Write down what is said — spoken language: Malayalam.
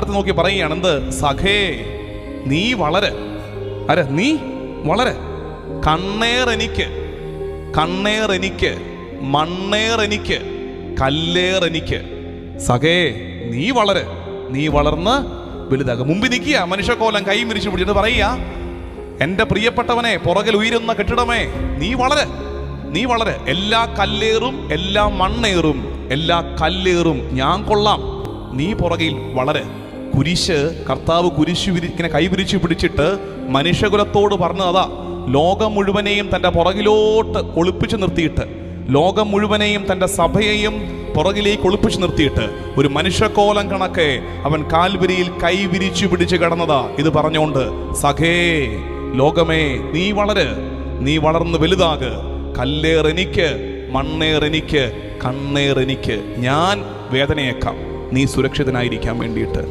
തൊട്ടടുത്ത് നോക്കി പറയുകയാണ്, എന്ത്? സഖേ നീ വളര്. നീ വളര്. കണ്ണേറെനിക്ക്, കണ്ണേറെനിക്ക്, മണ്ണേറെനിക്ക്, കല്ലേറെനിക്ക്. സഖേ നീ വളര്, നീ വളർന്ന് വലുതാകും. മുമ്പിൽ നിൽക്കുക മനുഷ്യക്കോലം കൈ മിരിച്ചു പിടിച്ചിട്ട് പറയുക, എൻ്റെ പ്രിയപ്പെട്ടവനെ, പുറകിൽ ഉയരുന്ന കെട്ടിടമേ, നീ വളര്, നീ വളര്. എല്ലാ കല്ലേറും, എല്ലാ മണ്ണേറും, എല്ലാ കല്ലേറും ഞാൻ കൊള്ളാം, നീ പുറകിൽ വളര്. കുരിശ്, കർത്താവ് കുരിശു ഇങ്ങനെ കൈവിരിച്ചു പിടിച്ചിട്ട് മനുഷ്യകുലത്തോട് പറഞ്ഞതാ, ലോകം മുഴുവനെയും തൻ്റെ പുറകിലോട്ട് ഒളിപ്പിച്ചു നിർത്തിയിട്ട്, ലോകം മുഴുവനെയും തൻ്റെ സഭയെയും പുറകിലേക്ക് ഒളിപ്പിച്ചു നിർത്തിയിട്ട് ഒരു മനുഷ്യക്കോലം കണക്കെ അവൻ കാൽവരിയിൽ കൈവിരിച്ചു പിടിച്ച് കിടന്നതാ. ഇത് പറഞ്ഞുകൊണ്ട്, സഖേ ലോകമേ നീ വളര്, നീ വളർന്ന് വലുതാക്. കല്ലേറെനിക്ക്, മണ്ണേറെനിക്ക്, കണ്ണേറെനിക്ക്. ഞാൻ വേദനയേക്കാം, നീ സുരക്ഷിതനായിരിക്കാൻ വേണ്ടിയിട്ട്.